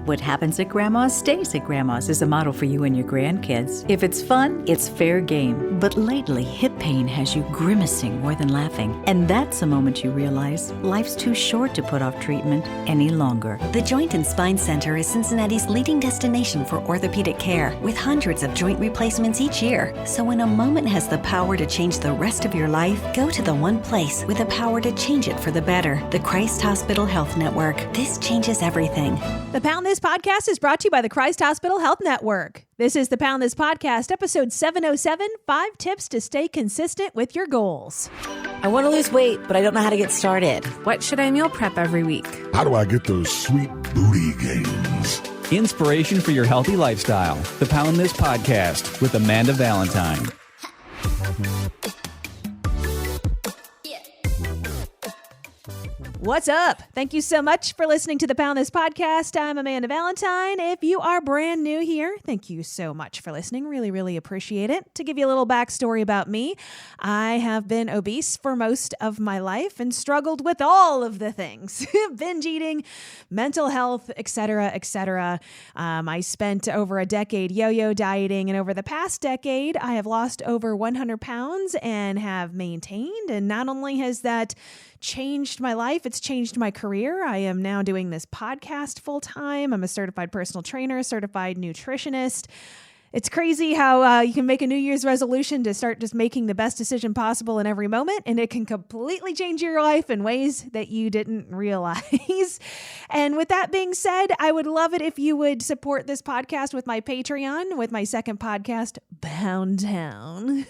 What happens at Grandma's stays at Grandma's is a model for you and your grandkids. If it's fun, it's fair game. But lately, hip pain has you grimacing more than laughing. And that's a moment you realize life's too short to put off treatment any longer. The Joint and Spine Center is Cincinnati's leading destination for orthopedic care, with hundreds of joint replacements each year. So when a moment has the power to change the rest of your life, go to the one place with the power to change it for the better. The Christ Hospital Health Network. This changes everything. The Pound This podcast is brought to you by the Christ Hospital Health Network. This is the Pound This podcast, episode 707, 5 tips to stay consistent with your goals. I want to lose weight, but I don't know how to get started. What should I meal prep every week? How do I get those sweet booty gains? Inspiration for your healthy lifestyle. The Pound This podcast with Amanda Valentine. What's up? Thank you so much for listening to the Pound This podcast. I'm Amanda Valentine. If you are brand new here, thank you so much for listening. Really, really appreciate it. To give you a little backstory about me, I have been obese for most of my life and struggled with all of the things, binge eating, mental health, etc., etc. I spent over a decade yo-yo dieting, and over the past decade, I have lost over 100 pounds and have maintained. And not only has that changed my life, it's changed my career. I am now doing this podcast full time. I'm a certified personal trainer, certified nutritionist. It's crazy how you can make a New Year's resolution to start just making the best decision possible in every moment, and it can completely change your life in ways that you didn't realize. And with that being said, I would love it if you would support this podcast with my Patreon, with my second podcast, Pound Town,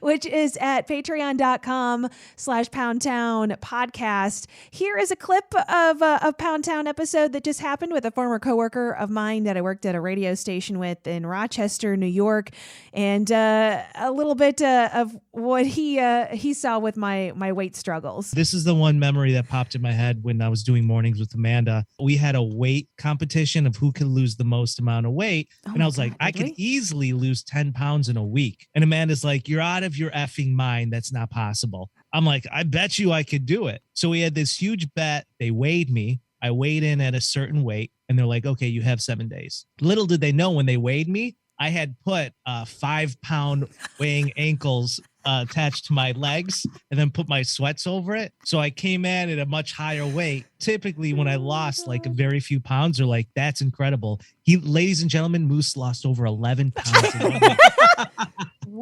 which is at patreon.com/Pound Town podcast. Here is a clip of a Pound Town episode that just happened with a former coworker of mine that I worked at a radio station with in Rochester, New York, and a little bit of what he saw with my weight struggles. This is the one memory that popped in my head when I was doing mornings with Amanda. We had a weight competition of who could lose the most amount of weight. And I was like, I could easily lose 10 pounds in a week. And Amanda's like, you're out of your effing mind. That's not possible. I'm like, I bet you I could do it. So we had this huge bet. They weighed me. I weighed in at a certain weight. And they're like, okay, you have 7 days. Little did they know when they weighed me, I had put 5-pound weighing ankles attached to my legs and then put my sweats over it. So I came in at a much higher weight. Typically, when I lost like a very few pounds, they're like, that's incredible. Ladies and gentlemen, Moose lost over 11 pounds. In 1 week.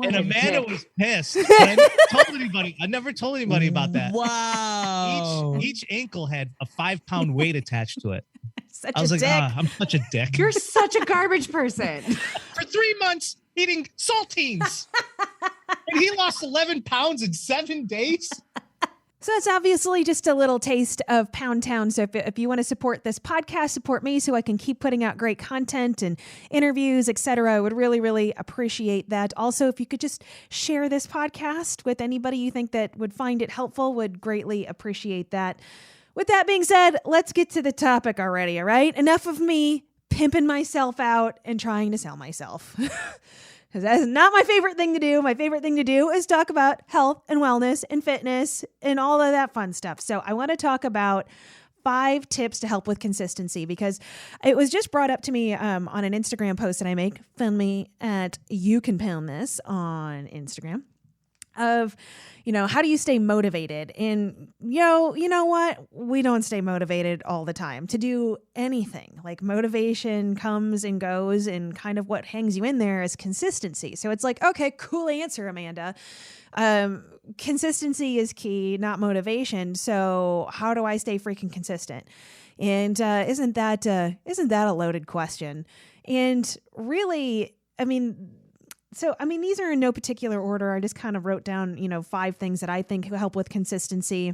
And Amanda was pissed. I never told anybody about that. Wow. Each ankle had a 5-pound weight attached to it. I was like, I'm such a dick. You're such a garbage person. For 3 months eating saltines. And he lost 11 pounds in 7 days. So that's obviously just a little taste of Pound Town. So if you want to support this podcast, support me so I can keep putting out great content and interviews, etc., I would really, really appreciate that. Also, if you could just share this podcast with anybody you think that would find it helpful, would greatly appreciate that. With that being said, let's get to the topic already, all right? Enough of me pimping myself out and trying to sell myself. Because that is not my favorite thing to do. My favorite thing to do is talk about health and wellness and fitness and all of that fun stuff. So I want to talk about 5 tips to help with consistency, because it was just brought up to me on an Instagram post that I make. Find me at You Can Pound This on Instagram. Of, how do you stay motivated? And, you know what? We don't stay motivated all the time to do anything. Like, motivation comes and goes, and kind of what hangs you in there is consistency. So it's like, okay, cool answer, Amanda. Consistency is key, not motivation. So how do I stay freaking consistent? And isn't that a loaded question? And really, these are in no particular order. I just kind of wrote down, 5 things that I think help with consistency.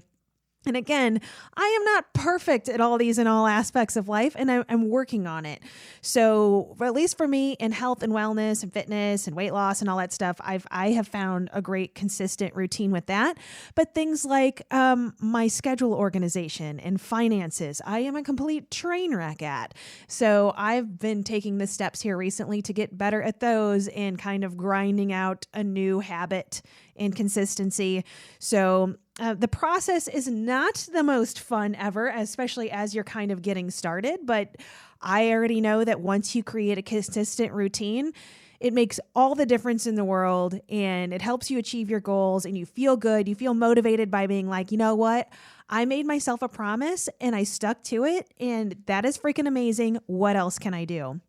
And again, I am not perfect at all these in all aspects of life, and I'm working on it. So at least for me, in health and wellness and fitness and weight loss and all that stuff, I have found a great consistent routine with that. But things like my schedule organization and finances, I am a complete train wreck at. So I've been taking the steps here recently to get better at those and kind of grinding out a new habit and consistency. So The process is not the most fun ever, especially as you're kind of getting started. But I already know that once you create a consistent routine, it makes all the difference in the world, and it helps you achieve your goals, and you feel good. You feel motivated by being like, you know what? I made myself a promise and I stuck to it, and that is freaking amazing. What else can I do?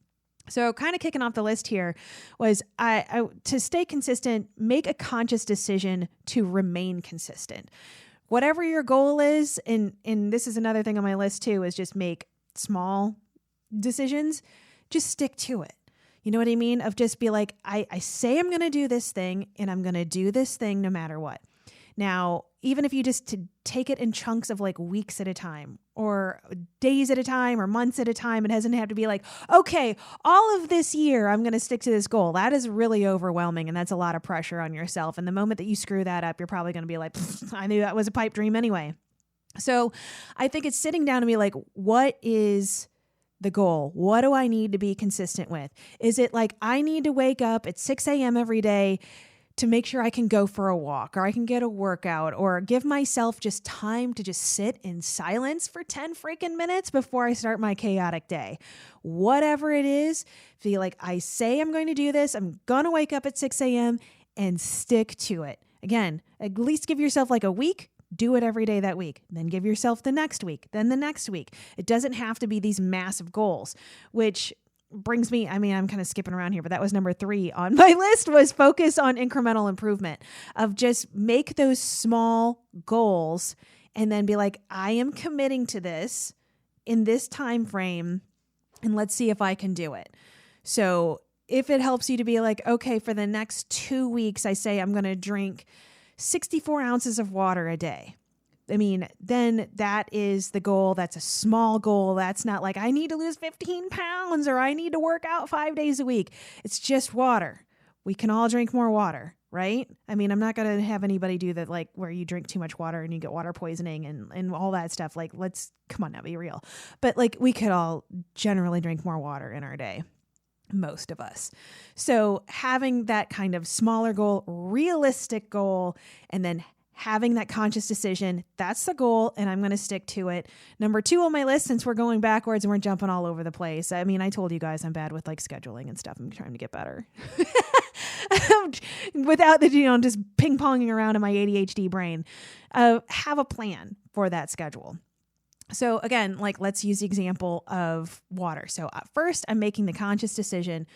So kind of kicking off the list here was I to stay consistent, make a conscious decision to remain consistent. Whatever your goal is, and this is another thing on my list too, is just make small decisions. Just stick to it. You know what I mean? Of just be like, I say I'm going to do this thing, and I'm going to do this thing no matter what. Now, even if you just take it in chunks of like weeks at a time or days at a time or months at a time, it doesn't have to be like, okay, all of this year, I'm going to stick to this goal. That is really overwhelming, and that's a lot of pressure on yourself. And the moment that you screw that up, you're probably going to be like, I knew that was a pipe dream anyway. So I think it's sitting down and be like, what is the goal? What do I need to be consistent with? Is it like I need to wake up at 6 a.m. every day to make sure I can go for a walk, or I can get a workout, or give myself just time to just sit in silence for 10 freaking minutes before I start my chaotic day? Whatever it is, feel like I say I'm going to do this. I'm going to wake up at 6 a.m. and stick to it. Again, at least give yourself like a week. Do it every day that week. Then give yourself the next week, then the next week. It doesn't have to be these massive goals, which brings me, I mean, I'm kind of skipping around here, but that was number 3 on my list, was focus on incremental improvement, of just make those small goals and then be like, I am committing to this in this time frame, and let's see if I can do it. So if it helps you to be like, okay, for the next 2 weeks, I say I'm going to drink 64 ounces of water a day. I mean, then that is the goal. That's a small goal. That's not like I need to lose 15 pounds or I need to work out 5 days a week. It's just water. We can all drink more water, right? I mean, I'm not going to have anybody do that, like where you drink too much water and you get water poisoning and all that stuff. Like, come on now, be real. But like, we could all generally drink more water in our day. Most of us. So having that kind of smaller goal, realistic goal, and then having that conscious decision, that's the goal, and I'm going to stick to it. Number 2 on my list, since we're going backwards and we're jumping all over the place. I mean, I told you guys I'm bad with like scheduling and stuff. I'm trying to get better. Without the, just ping-ponging around in my ADHD brain. Have a plan for that schedule. So again, like let's use the example of water. So first I'm making the conscious decision.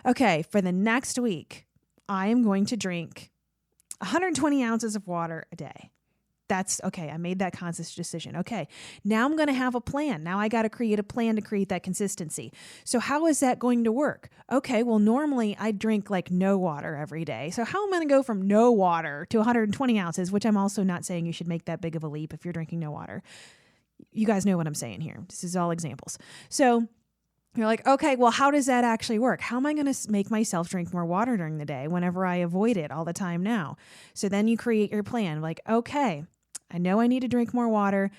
Okay, for the next week, I am going to drink 120 ounces of water a day. That's okay. I made that conscious decision. Okay, now I'm going to have a plan. Now I got to create a plan to create that consistency. So how is that going to work? Okay, well, normally I drink like no water every day. So how am I going to go from no water to 120 ounces, which I'm also not saying you should make that big of a leap if you're drinking no water. You guys know what I'm saying here. This is all examples. So you're like, okay, well, how does that actually work? How am I going to make myself drink more water during the day whenever I avoid it all the time now? So then you create your plan. Like, okay, I know I need to drink more water.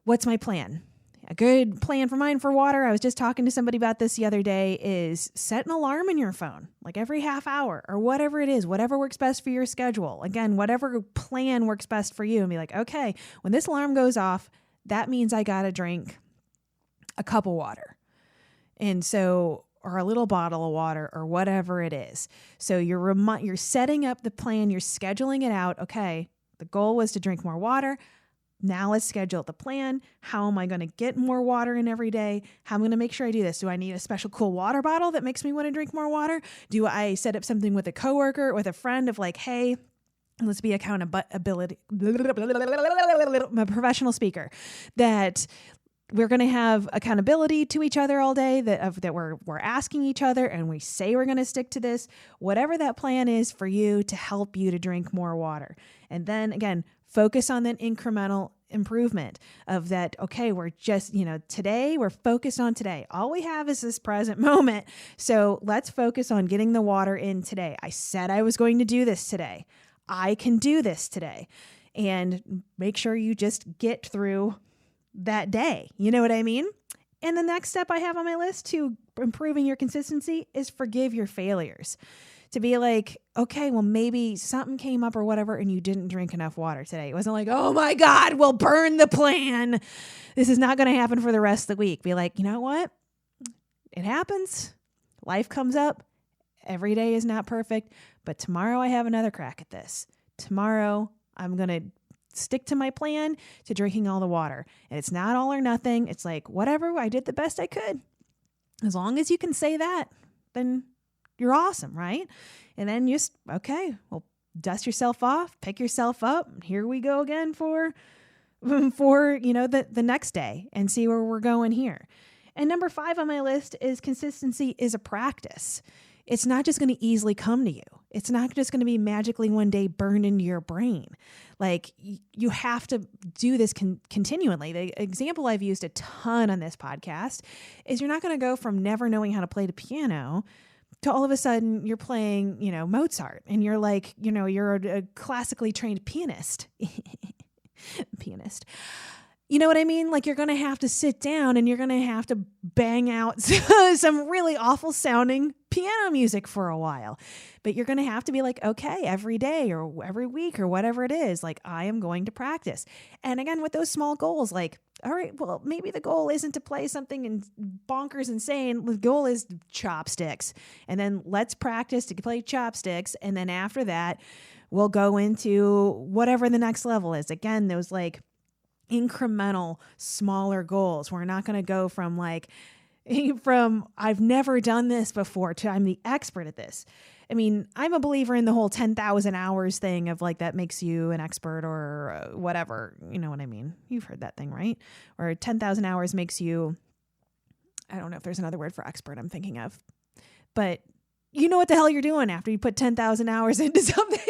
What's my plan? A good plan for mine for water, I was just talking to somebody about this the other day, is set an alarm in your phone, like every half hour or whatever it is, whatever works best for your schedule. Again, whatever plan works best for you, and be like, okay, when this alarm goes off, that means I got to drink a cup of water. And so, or a little bottle of water or whatever it is. So you're setting up the plan, you're scheduling it out. Okay, the goal was to drink more water. Now let's schedule the plan. How am I going to get more water in every day? How am I going to make sure I do this? Do I need a special cool water bottle that makes me want to drink more water? Do I set up something with a coworker, with a friend of like, hey, let's be accountability, I'm a professional speaker, that we're going to have accountability to each other all day, that we're asking each other and we say we're going to stick to this, whatever that plan is for you to help you to drink more water. And then again, focus on that incremental improvement of that. Okay, we're just, today we're focused on today. All we have is this present moment. So let's focus on getting the water in today. I said I was going to do this today. I can do this today, and make sure you just get through that day. You know what I mean? And the next step I have on my list to improving your consistency is forgive your failures. to be like, okay, well, maybe something came up or whatever, and you didn't drink enough water today. It wasn't like, oh my God, we'll burn the plan. This is not going to happen for the rest of the week. Be like, you know what? It happens. Life comes up. Every day is not perfect, but tomorrow I have another crack at this. Tomorrow I'm going to stick to my plan to drinking all the water. And it's not all or nothing. It's like, whatever, I did the best I could. As long as you can say that, then you're awesome, right? And then just, okay, well, dust yourself off, pick yourself up. Here we go again for the next day and see where we're going here. And number 5 on my list is consistency is a practice. It's not just going to easily come to you. It's not just going to be magically one day burned into your brain. Like you have to do this continually. The example I've used a ton on this podcast is you're not going to go from never knowing how to play the piano to all of a sudden you're playing, Mozart, and you're like, you're a classically trained pianist. You know what I mean? Like you're going to have to sit down and you're going to have to bang out some really awful sounding piano music for a while. But you're going to have to be like, okay, every day or every week or whatever it is, like I am going to practice. And again, with those small goals, like, all right, well, maybe the goal isn't to play something bonkers insane. The goal is chopsticks. And then let's practice to play chopsticks. And then after that, we'll go into whatever the next level is. Again, those like incremental, smaller goals. We're not going to go from I've never done this before to I'm the expert at this. I mean, I'm a believer in the whole 10,000 hours thing of like that makes you an expert or whatever. You know what I mean? You've heard that thing, right? Or 10,000 hours makes you, I don't know if there's another word for expert I'm thinking of, but you know what the hell you're doing after you put 10,000 hours into something.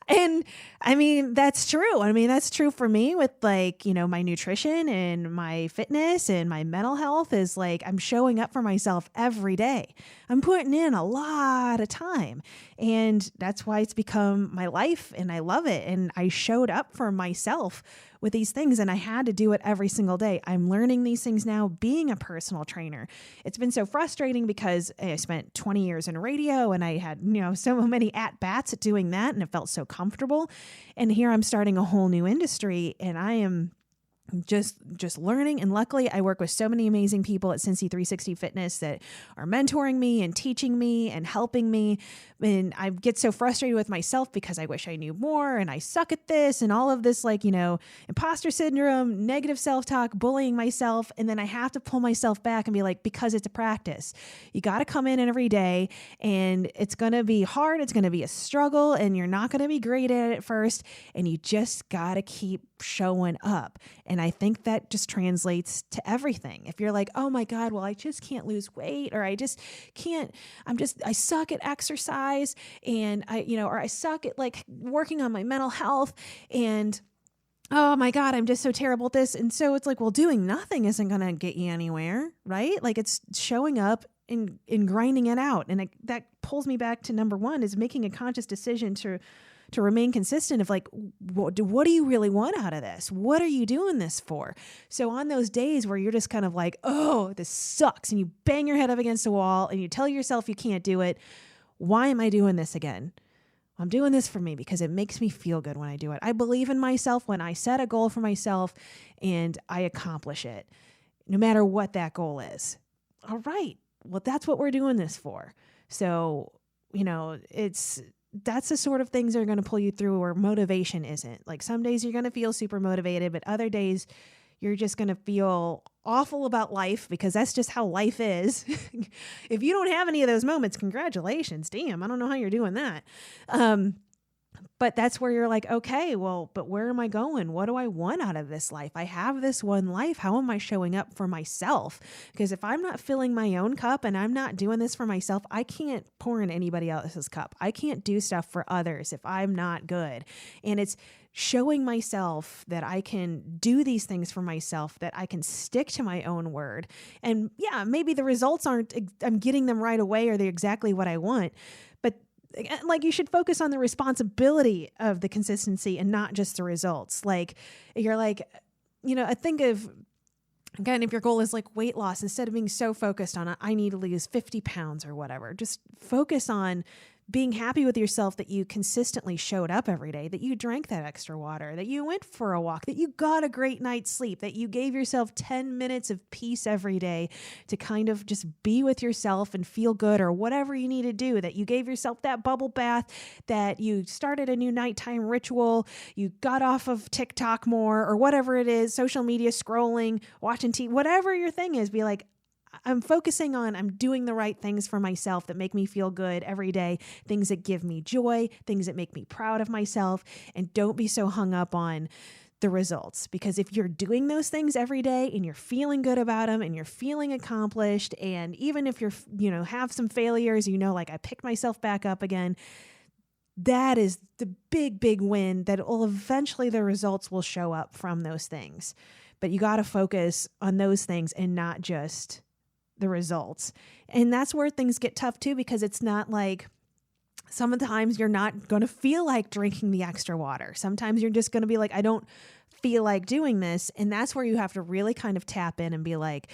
And I mean, that's true. I mean, that's true for me with like, my nutrition and my fitness and my mental health is like, I'm showing up for myself every day. I'm putting in a lot of time, and that's why it's become my life and I love it. And I showed up for myself with these things and I had to do it every single day. I'm learning these things now being a personal trainer. It's been so frustrating because I spent 20 years in radio and I had, so many at-bats at doing that and it felt so comfortable. And here I'm starting a whole new industry and I am just learning. And luckily I work with so many amazing people at Cincy 360 Fitness that are mentoring me and teaching me and helping me. And I get so frustrated with myself because I wish I knew more and I suck at this and all of this, like, imposter syndrome, negative self-talk, bullying myself. And then I have to pull myself back and be like, because it's a practice. You got to come in every day and it's going to be hard. It's going to be a struggle and you're not going to be great at it first. And you just got to keep showing up. And I think that just translates to everything. If you're like, oh my God, well, I just can't lose weight, or I just can't, I suck at exercise and or I suck at like working on my mental health and oh my God, I'm just so terrible at this. And so it's like, well, doing nothing isn't going to get you anywhere, right? Like it's showing up and grinding it out. And that pulls me back to number 1 is making a conscious decision to remain consistent of like, what do you really want out of this? What are you doing this for? So on those days where you're just kind of like, oh, this sucks, and you bang your head up against a wall and you tell yourself you can't do it, why am I doing this again? I'm doing this for me because it makes me feel good when I do it. I believe in myself when I set a goal for myself and I accomplish it, no matter what that goal is. All right, well, that's what we're doing this for. So, that's the sort of things that are going to pull you through where motivation isn't. Like some days you're going to feel super motivated, but other days you're just going to feel awful about life because that's just how life is. If you don't have any of those moments, congratulations. Damn, I don't know how you're doing that. But that's where you're like, okay, well, but where am I going? What do I want out of this life? I have this one life. How am I showing up for myself? Because if I'm not filling my own cup and I'm not doing this for myself, I can't pour in anybody else's cup. I can't do stuff for others if I'm not good. And it's showing myself that I can do these things for myself, that I can stick to my own word. And yeah, maybe the results I'm getting them right away or they're exactly what I want. But like you should focus on the responsibility of the consistency and not just the results. Like you're like, I think of Again, if your goal is like weight loss, instead of being so focused on, I need to lose 50 pounds or whatever, just focus on being happy with yourself that you consistently showed up every day, that you drank that extra water, that you went for a walk, that you got a great night's sleep, that you gave yourself 10 minutes of peace every day to kind of just be with yourself and feel good or whatever you need to do, that you gave yourself that bubble bath, that you started a new nighttime ritual, you got off of TikTok more or whatever it is, social media scrolling, watching TV, whatever your thing is, be like, I'm focusing on, I'm doing the right things for myself that make me feel good every day, things that give me joy, things that make me proud of myself, and don't be so hung up on the results. Because if you're doing those things every day and you're feeling good about them and you're feeling accomplished, and even if you're, have some failures, like I picked myself back up again, that is the big, big win that will eventually the results will show up from those things. But you got to focus on those things and not just the results. And that's where things get tough too, because it's not like sometimes you're not going to feel like drinking the extra water. Sometimes you're just going to be like, I don't feel like doing this. And that's where you have to really kind of tap in and be like,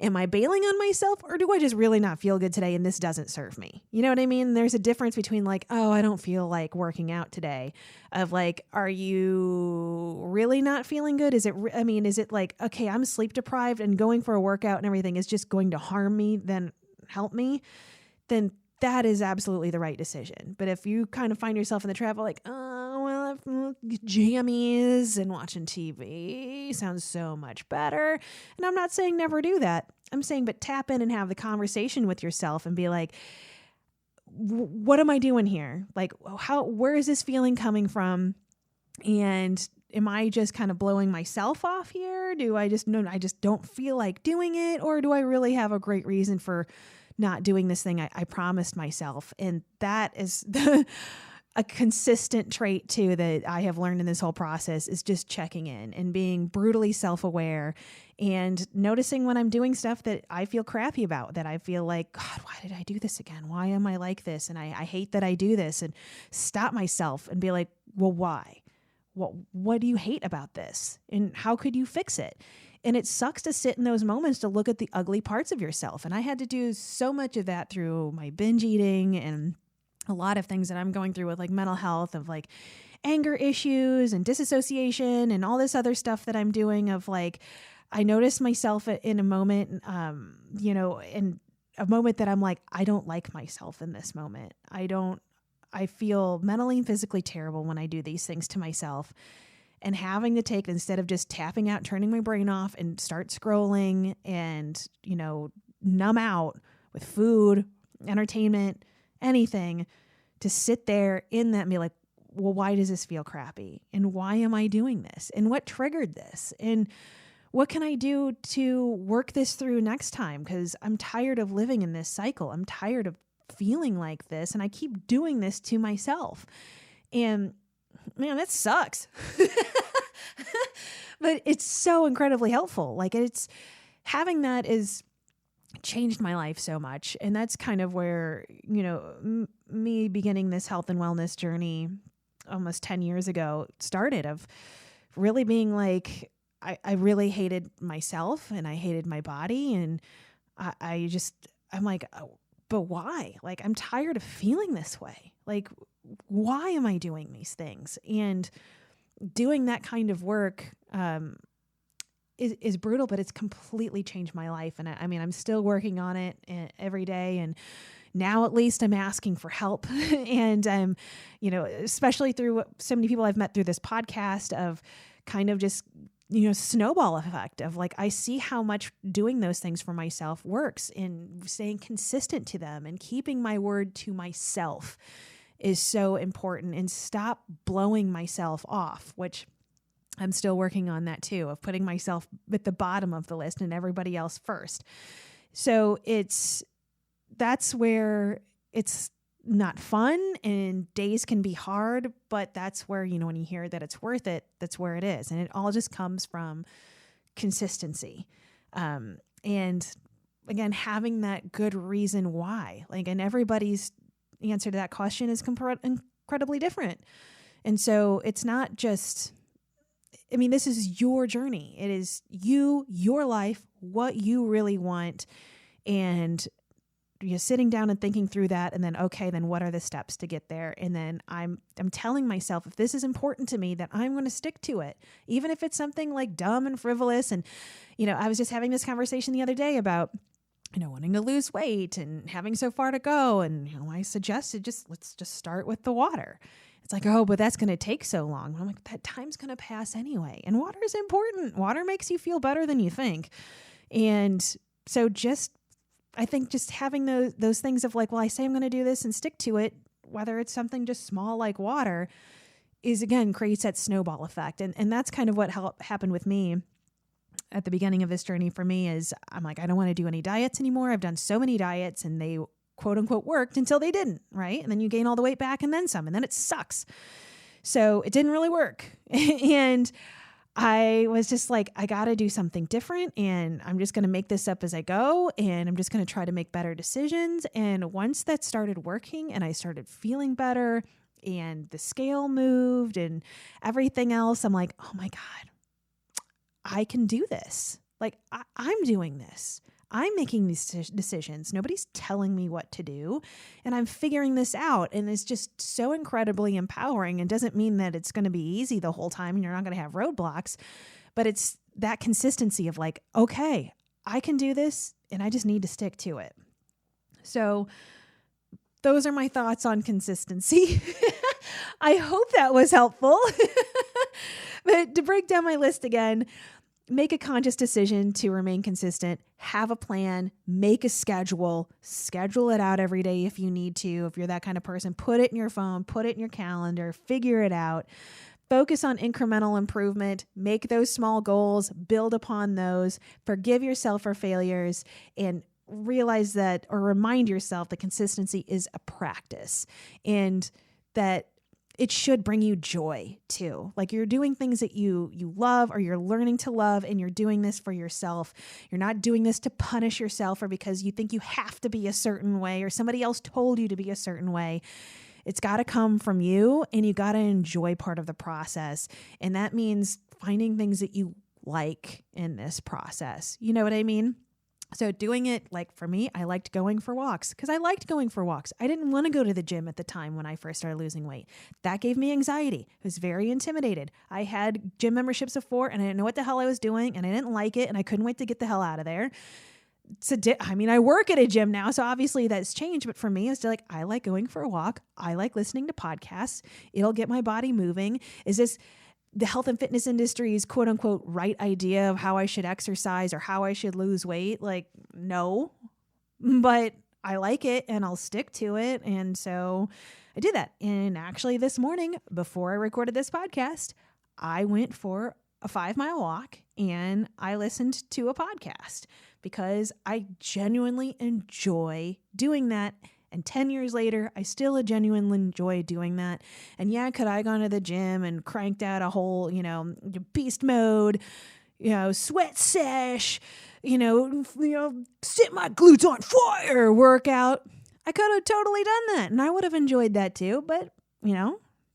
am I bailing on myself, or do I just really not feel good today and this doesn't serve me? You know what I mean? There's a difference between like, oh, I don't feel like working out today, of like, are you really not feeling good? Is it like, okay, I'm sleep deprived and going for a workout and everything is just going to harm me, then help me? Then that is absolutely the right decision. But if you kind of find yourself in the trap of like, oh, well, jammies and watching TV sounds so much better. And I'm not saying never do that. I'm saying, but tap in and have the conversation with yourself and be like, what am I doing here? Like, where is this feeling coming from? And am I just kind of blowing myself off here? I just don't feel like doing it? Or do I really have a great reason for not doing this thing I promised myself? And that is a consistent trait too that I have learned in this whole process, is just checking in and being brutally self-aware and noticing when I'm doing stuff that I feel crappy about, that I feel like, God, why did I do this again? Why am I like this? And I hate that I do this, and stop myself and be like, well, why? What do you hate about this? And how could you fix it? And it sucks to sit in those moments to look at the ugly parts of yourself. And I had to do so much of that through my binge eating and a lot of things that I'm going through with like mental health, of like anger issues and disassociation and all this other stuff that I'm doing, of like, I noticed myself in a moment, in a moment that I'm like, I don't like myself in this moment. I feel mentally and physically terrible when I do these things to myself. And having to take, instead of just tapping out, turning my brain off and start scrolling and, numb out with food, entertainment, anything, to sit there in that and be like, well, why does this feel crappy? And why am I doing this? And what triggered this? And what can I do to work this through next time? Because I'm tired of living in this cycle. I'm tired of feeling like this. And I keep doing this to myself. And man, that sucks. But it's so incredibly helpful. Like, it's having that is changed my life so much. And that's kind of where, me beginning this health and wellness journey almost 10 years ago started, of really being like, I really hated myself and I hated my body. And I'm like, oh, but why? Like, I'm tired of feeling this way. Like, why am I doing these things? And doing that kind of work is brutal, but it's completely changed my life. And I'm still working on it every day. And now at least I'm asking for help. And I'm, especially through what so many people I've met through this podcast, of kind of just, snowball effect of like, I see how much doing those things for myself works, and staying consistent to them and keeping my word to myself is so important, and stop blowing myself off, which I'm still working on that too, of putting myself at the bottom of the list and everybody else first. So that's where it's not fun and days can be hard, but that's where, when you hear that it's worth it, that's where it is. And it all just comes from consistency. And again, having that good reason why, and everybody's answer to that question is incredibly different. And so it's not just, I mean, this is your journey. It is you, your life, what you really want. And you're sitting down and thinking through that. And then, okay, then what are the steps to get there? And then I'm telling myself, if this is important to me, that I'm going to stick to it, even if it's something like dumb and frivolous. And, I was just having this conversation the other day about, wanting to lose weight and having so far to go. And, I suggested let's just start with the water. It's like, oh, but that's going to take so long. I'm like, that time's going to pass anyway. And water is important. Water makes you feel better than you think. And so I think just having those things of like, well, I say I'm going to do this and stick to it, whether it's something just small like water, is again, creates that snowball effect. And that's kind of what happened with me at the beginning of this journey for me is I'm like, I don't want to do any diets anymore. I've done so many diets and they quote unquote worked until they didn't, right? And then you gain all the weight back and then some, and then it sucks. So it didn't really work. And I was just like, I got to do something different, and I'm just going to make this up as I go, and I'm just going to try to make better decisions. And once that started working and I started feeling better and the scale moved and everything else, I'm like, oh my God, I can do this. Like I'm doing this. I'm making these decisions. Nobody's telling me what to do, and I'm figuring this out. And it's just so incredibly empowering, and doesn't mean that it's going to be easy the whole time and you're not going to have roadblocks, but it's that consistency of like, okay, I can do this and I just need to stick to it. So those are my thoughts on consistency. I hope that was helpful. But to break down my list again, make a conscious decision to remain consistent, have a plan, make a schedule it out every day if you need to. If you're that kind of person, put it in your phone, put it in your calendar, figure it out. Focus on incremental improvement, make those small goals, build upon those, forgive yourself for failures, and realize that, or remind yourself that consistency is a practice and that it should bring you joy too. Like you're doing things that you love, or you're learning to love, and you're doing this for yourself. You're not doing this to punish yourself or because you think you have to be a certain way or somebody else told you to be a certain way. It's got to come from you, and you got to enjoy part of the process. And that means finding things that you like in this process. You know what I mean? So doing it, like for me, I liked going for walks because I liked going for walks. I didn't want to go to the gym at the time when I first started losing weight. That gave me anxiety. I was very intimidated. I had gym memberships before and I didn't know what the hell I was doing and I didn't like it and I couldn't wait to get the hell out of there. I work at a gym now, so obviously that's changed. But for me, it's like, I like going for a walk. I like listening to podcasts. It'll get my body moving. Is this the health and fitness industry's quote unquote right idea of how I should exercise or how I should lose weight? Like, no, but I like it and I'll stick to it. And so I did that. And actually this morning, before I recorded this podcast, I went for a 5-mile walk and I listened to a podcast because I genuinely enjoy doing that. And 10 years later, I still genuinely enjoy doing that. And yeah, could I have gone to the gym and cranked out a whole, beast mode, sweat sesh, sit my glutes on fire workout? I could have totally done that. And I would have enjoyed that too. But,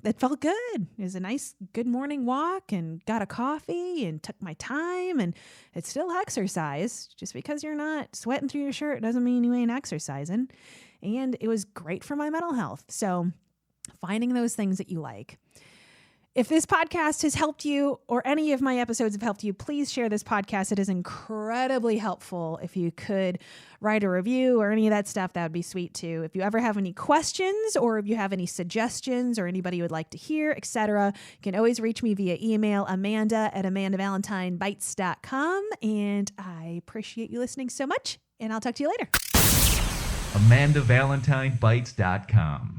it felt good. It was a nice, good morning walk and got a coffee and took my time. And it's still exercise. Just because you're not sweating through your shirt doesn't mean you ain't exercising. And it was great for my mental health. So finding those things that you like. If this podcast has helped you or any of my episodes have helped you, please share this podcast. It is incredibly helpful. If you could write a review or any of that stuff, that would be sweet too. If you ever have any questions or if you have any suggestions or anybody you would like to hear, etc., you can always reach me via email, amanda@amandavalentinebites.com. And I appreciate you listening so much, and I'll talk to you later. AmandaValentineBites.com.